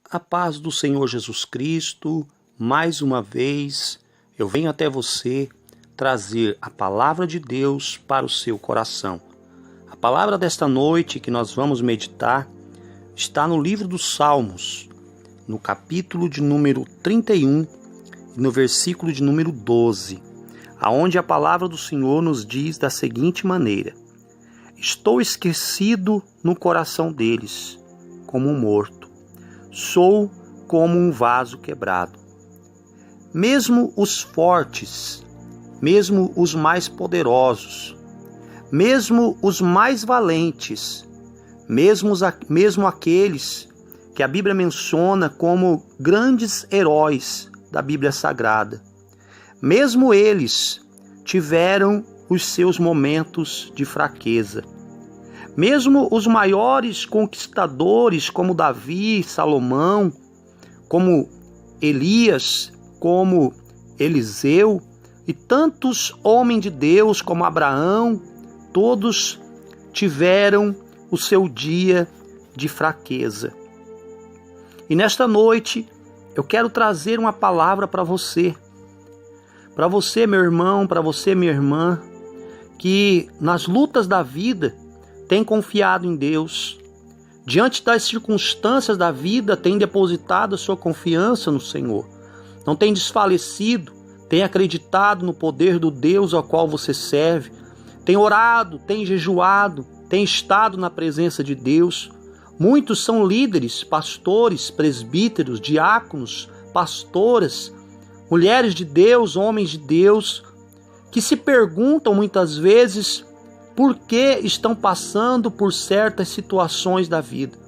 A paz do Senhor Jesus Cristo, mais uma vez, eu venho até você trazer a palavra de Deus para o seu coração. A palavra desta noite que nós vamos meditar está no livro dos Salmos, no capítulo de número 31 e no versículo de número 12, aonde a palavra do Senhor nos diz da seguinte maneira: Estou esquecido no coração deles, como um morto. Sou como um vaso quebrado. Mesmo os fortes, mesmo os mais poderosos, mesmo os mais valentes, mesmo aqueles que a Bíblia menciona como grandes heróis da Bíblia Sagrada, mesmo eles tiveram os seus momentos de fraqueza. Mesmo os maiores conquistadores como Davi, Salomão, como Elias, como Eliseu e tantos homens de Deus como Abraão, todos tiveram o seu dia de fraqueza. E nesta noite eu quero trazer uma palavra para você. Para você, meu irmão, para você, minha irmã, que nas lutas da vida tem confiado em Deus, diante das circunstâncias da vida, tem depositado a sua confiança no Senhor, não tem desfalecido, tem acreditado no poder do Deus ao qual você serve, tem orado, tem jejuado, tem estado na presença de Deus. Muitos são líderes, pastores, presbíteros, diáconos, pastoras, mulheres de Deus, homens de Deus, que se perguntam muitas vezes por que estão passando por certas situações da vida.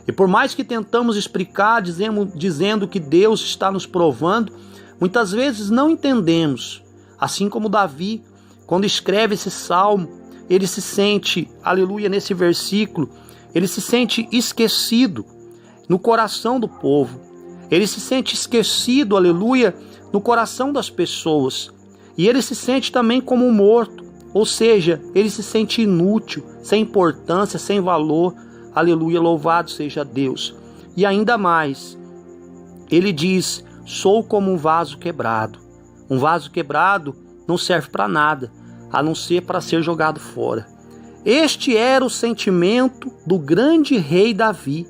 E por mais que tentamos explicar, dizendo que Deus está nos provando, muitas vezes não entendemos. Assim como Davi, quando escreve esse salmo, ele se sente, aleluia, nesse versículo, ele se sente esquecido no coração do povo. Ele se sente esquecido, aleluia, no coração das pessoas. E ele se sente também como um morto. Ou seja, ele se sente inútil, sem importância, sem valor. Aleluia, louvado seja Deus. E ainda mais, ele diz: sou como um vaso quebrado. Um vaso quebrado não serve para nada, a não ser para ser jogado fora. Este era o sentimento do grande rei Davi.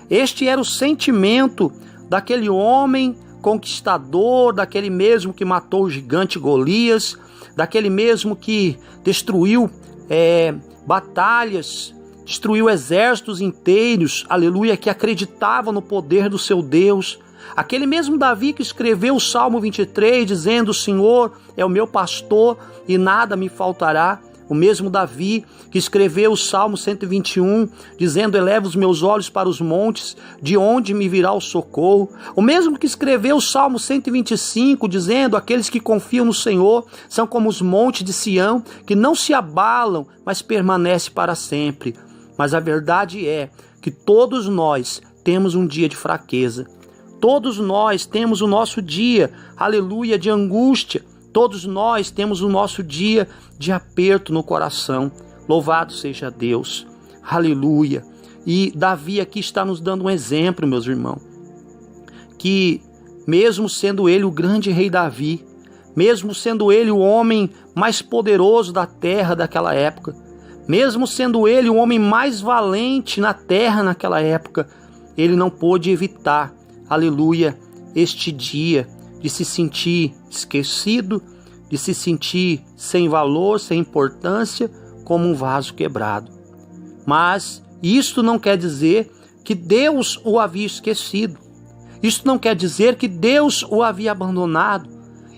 Este era o sentimento daquele homem conquistador, daquele mesmo que matou o gigante Golias, daquele mesmo que destruiu batalhas, destruiu exércitos inteiros, aleluia, que acreditava no poder do seu Deus. Aquele mesmo Davi que escreveu o Salmo 23, dizendo: o Senhor é o meu pastor e nada me faltará. O mesmo Davi que escreveu o Salmo 121, dizendo: eleva os meus olhos para os montes, de onde me virá o socorro. O mesmo que escreveu o Salmo 125, dizendo: aqueles que confiam no Senhor são como os montes de Sião, que não se abalam, mas permanecem para sempre. Mas a verdade é que todos nós temos um dia de fraqueza. Todos nós temos o nosso dia, aleluia, de angústia. Todos nós temos o nosso dia de aperto no coração. Louvado seja Deus. Aleluia. E Davi aqui está nos dando um exemplo, meus irmãos, que mesmo sendo ele o grande rei Davi, mesmo sendo ele o homem mais poderoso da terra daquela época, mesmo sendo ele o homem mais valente na terra naquela época, ele não pôde evitar, aleluia, este dia de se sentir esquecido, de se sentir sem valor, sem importância, como um vaso quebrado. Mas isto não quer dizer que Deus o havia esquecido. Isto não quer dizer que Deus o havia abandonado.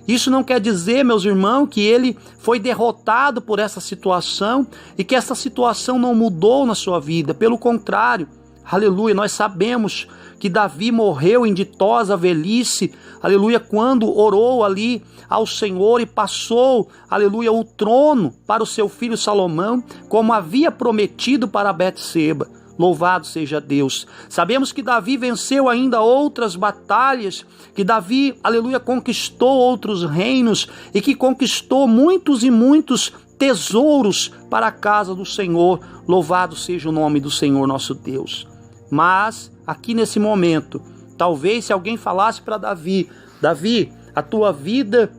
Isso não quer dizer, meus irmãos, que ele foi derrotado por essa situação e que essa situação não mudou na sua vida. Pelo contrário, aleluia, nós sabemos que Davi morreu em ditosa velhice, aleluia, quando orou ali ao Senhor e passou, aleluia, o trono para o seu filho Salomão, como havia prometido para Betseba. Louvado seja Deus. Sabemos que Davi venceu ainda outras batalhas, que Davi, aleluia, conquistou outros reinos e que conquistou muitos e muitos tesouros para a casa do Senhor. Louvado seja o nome do Senhor nosso Deus. Mas, aqui nesse momento, Talvez se alguém falasse para Davi: Davi, a tua vida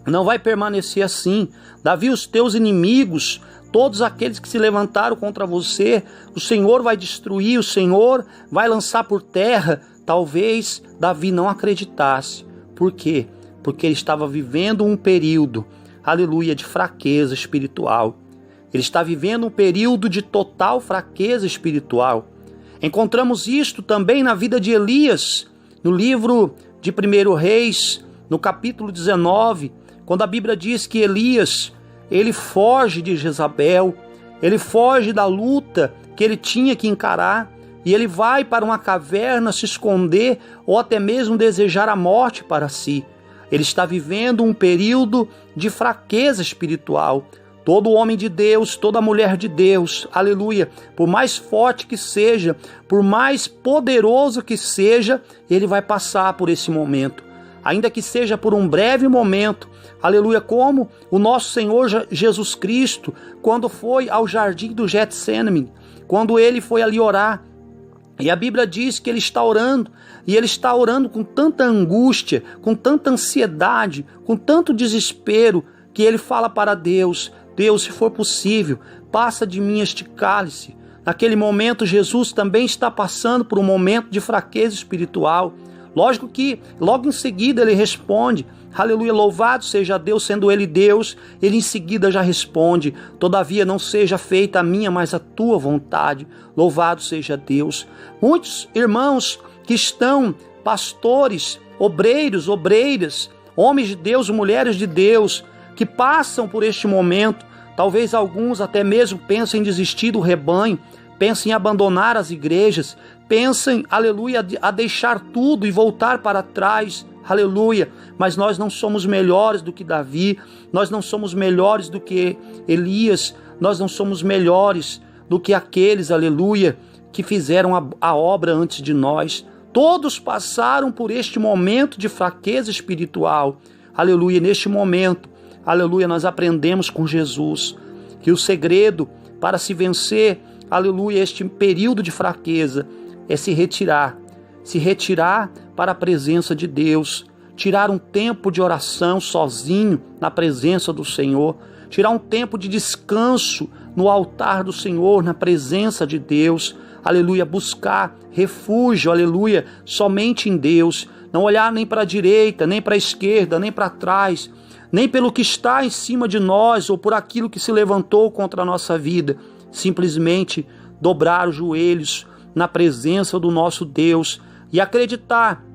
não vai permanecer assim. Davi, os teus inimigos, todos aqueles que se levantaram contra você, o Senhor vai destruir, o Senhor vai lançar por terra. Talvez Davi não acreditasse. Por quê? Porque ele estava vivendo um período, aleluia, de fraqueza espiritual. Ele está vivendo um período de total fraqueza espiritual. Encontramos isto também na vida de Elias, no livro de 1 Reis, no capítulo 19, quando a Bíblia diz que Elias, ele foge de Jezabel, ele foge da luta que ele tinha que encarar, e ele vai para uma caverna se esconder ou até mesmo desejar a morte para si. Ele está vivendo um período de fraqueza espiritual. Todo homem de Deus, toda mulher de Deus, aleluia, por mais forte que seja, por mais poderoso que seja, ele vai passar por esse momento. Ainda que seja por um breve momento, aleluia, como o nosso Senhor Jesus Cristo, quando foi ao jardim do Getsêmani, quando ele foi ali orar, e a Bíblia diz que ele está orando, e ele está orando com tanta angústia, com tanta ansiedade, com tanto desespero, que ele fala para Deus: Deus, se for possível, passa de mim este cálice. Naquele momento, Jesus também está passando por um momento de fraqueza espiritual. Lógico que logo em seguida ele responde: aleluia, louvado seja Deus, sendo ele Deus. Ele em seguida já responde: todavia não seja feita a minha, mas a tua vontade. Louvado seja Deus. Muitos irmãos que estão, pastores, obreiros, obreiras, homens de Deus, mulheres de Deus, que passam por este momento, talvez alguns até mesmo pensem em desistir do rebanho, pensem em abandonar as igrejas, pensem, aleluia, a deixar tudo e voltar para trás, aleluia. Mas nós não somos melhores do que Davi, nós não somos melhores do que Elias, nós não somos melhores do que aqueles, aleluia, que fizeram a obra antes de nós. Todos passaram por este momento de fraqueza espiritual, aleluia. Neste momento, aleluia, nós aprendemos com Jesus que o segredo para se vencer, aleluia, este período de fraqueza é se retirar para a presença de Deus, tirar um tempo de oração sozinho na presença do Senhor, tirar um tempo de descanso no altar do Senhor, na presença de Deus, aleluia, buscar refúgio, aleluia, somente em Deus, não olhar nem para a direita, nem para a esquerda, nem para trás, nem pelo que está em cima de nós ou por aquilo que se levantou contra a nossa vida, simplesmente dobrar os joelhos na presença do nosso Deus e acreditar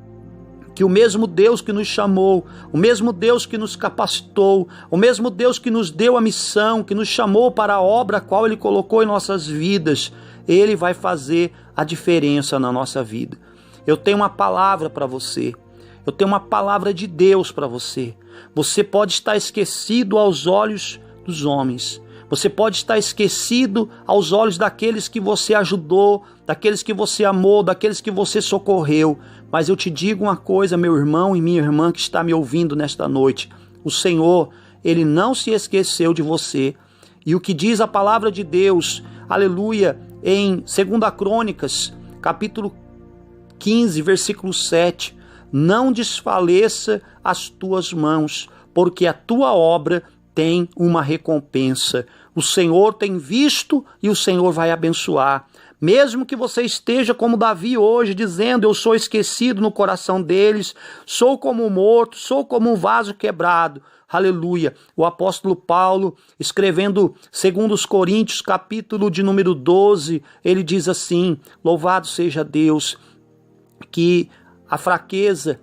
que o mesmo Deus que nos chamou, o mesmo Deus que nos capacitou, o mesmo Deus que nos deu a missão, que nos chamou para a obra a qual Ele colocou em nossas vidas, Ele vai fazer a diferença na nossa vida. Eu tenho uma palavra para você, eu tenho uma palavra de Deus para você. Você pode estar esquecido aos olhos dos homens, você pode estar esquecido aos olhos daqueles que você ajudou, daqueles que você amou, daqueles que você socorreu. Mas eu te digo uma coisa, meu irmão e minha irmã que está me ouvindo nesta noite. O Senhor, Ele não se esqueceu de você. E o que diz a palavra de Deus, aleluia, em 2 Crônicas, capítulo 15, versículo 7. Não desfaleça as tuas mãos, porque a tua obra tem uma recompensa. O Senhor tem visto e o Senhor vai abençoar. Mesmo que você esteja como Davi hoje, dizendo: eu sou esquecido no coração deles, sou como um morto, sou como um vaso quebrado. Aleluia. O apóstolo Paulo, escrevendo 2 Coríntios, capítulo de número 12, ele diz assim: louvado seja Deus, que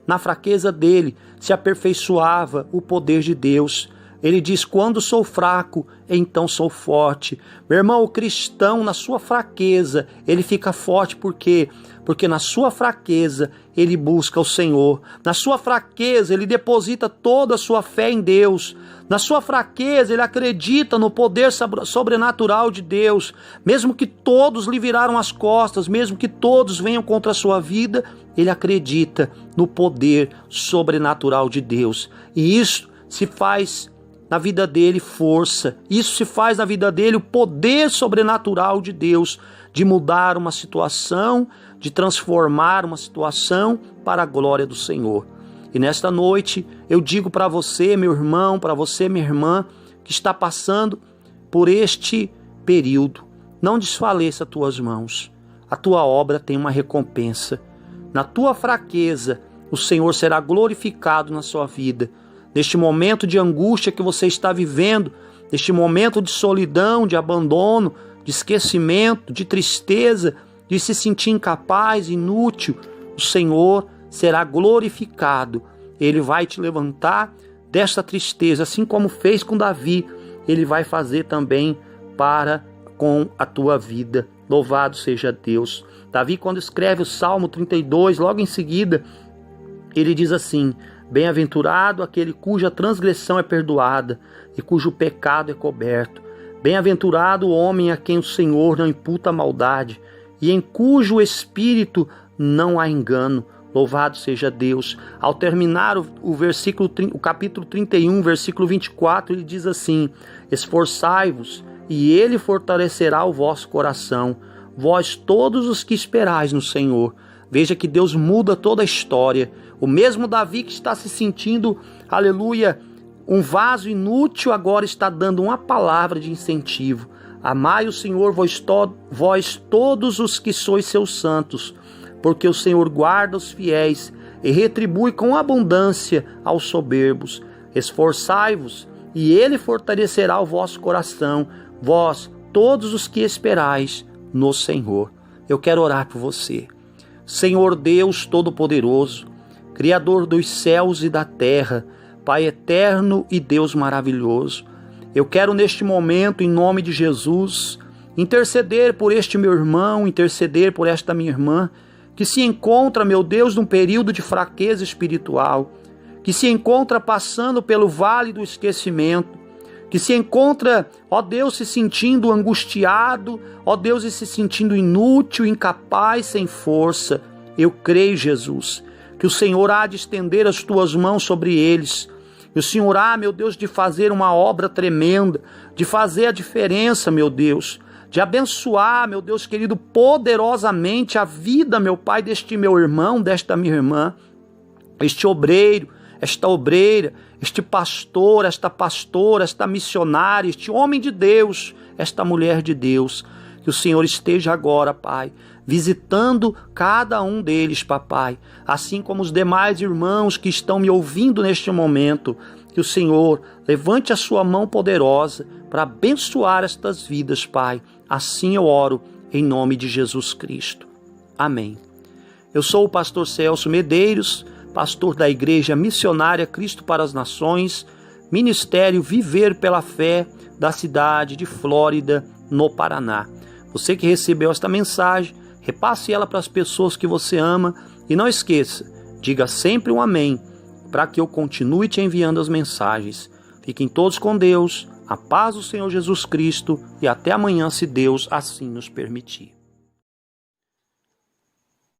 na fraqueza dele se aperfeiçoava o poder de Deus. Ele diz: quando sou fraco, então sou forte. Meu irmão, o cristão, na sua fraqueza, ele fica forte. Por quê? Porque na sua fraqueza, ele busca o Senhor. Na sua fraqueza, ele deposita toda a sua fé em Deus. Na sua fraqueza, ele acredita no poder sobrenatural de Deus. Mesmo que todos lhe viraram as costas, mesmo que todos venham contra a sua vida, ele acredita no poder sobrenatural de Deus. E isso se faz na vida dele força, isso se faz na vida dele o poder sobrenatural de Deus, de mudar uma situação, de transformar uma situação para a glória do Senhor. E nesta noite eu digo para você, meu irmão, para você, minha irmã, que está passando por este período, não desfaleça as tuas mãos. A tua obra tem uma recompensa. Na tua fraqueza, o Senhor será glorificado na sua vida. Neste momento de angústia que você está vivendo, neste momento de solidão, de abandono, de esquecimento, de tristeza, de se sentir incapaz, inútil, o Senhor será glorificado. Ele vai te levantar desta tristeza, assim como fez com Davi, Ele vai fazer também para com a tua vida. Louvado seja Deus. Davi, quando escreve o Salmo 32, logo em seguida, ele diz assim: bem-aventurado aquele cuja transgressão é perdoada e cujo pecado é coberto. Bem-aventurado o homem a quem o Senhor não imputa maldade e em cujo espírito não há engano. Louvado seja Deus. Ao terminar o capítulo 31, versículo 24, ele diz assim: esforçai-vos e ele fortalecerá o vosso coração, vós todos os que esperais no Senhor. Veja que Deus muda toda a história. O mesmo Davi que está se sentindo, aleluia, um vaso inútil, agora está dando uma palavra de incentivo. Amai o Senhor, vós todos os que sois seus santos, porque o Senhor guarda os fiéis e retribui com abundância aos soberbos. Esforçai-vos e ele fortalecerá o vosso coração, vós todos os que esperais no Senhor. Eu quero orar por você. Senhor Deus Todo-Poderoso, Criador dos céus e da terra, Pai eterno e Deus maravilhoso, eu quero neste momento, em nome de Jesus, interceder por este meu irmão, interceder por esta minha irmã, que se encontra, meu Deus, num período de fraqueza espiritual, que se encontra passando pelo vale do esquecimento, que se encontra, ó Deus, se sentindo angustiado, ó Deus, e se sentindo inútil, incapaz, sem força. Eu creio, Jesus, que o Senhor há de estender as tuas mãos sobre eles. E o Senhor há, meu Deus, de fazer uma obra tremenda, de fazer a diferença, meu Deus, de abençoar, meu Deus querido, poderosamente a vida, meu Pai, deste meu irmão, desta minha irmã, este obreiro, esta obreira, este pastor, esta pastora, esta missionária, este homem de Deus, esta mulher de Deus. Que o Senhor esteja agora, Pai, visitando cada um deles, papai, assim como os demais irmãos que estão me ouvindo neste momento. Que o Senhor levante a sua mão poderosa para abençoar estas vidas, Pai. Assim eu oro em nome de Jesus Cristo. Amém. Eu sou o pastor Celso Medeiros, pastor da Igreja Missionária Cristo para as Nações, Ministério Viver pela Fé, da cidade de Flórida, no Paraná. Você que recebeu esta mensagem, repasse ela para as pessoas que você ama e não esqueça, diga sempre um amém, para que eu continue te enviando as mensagens. Fiquem todos com Deus, a paz do Senhor Jesus Cristo e até amanhã, se Deus assim nos permitir.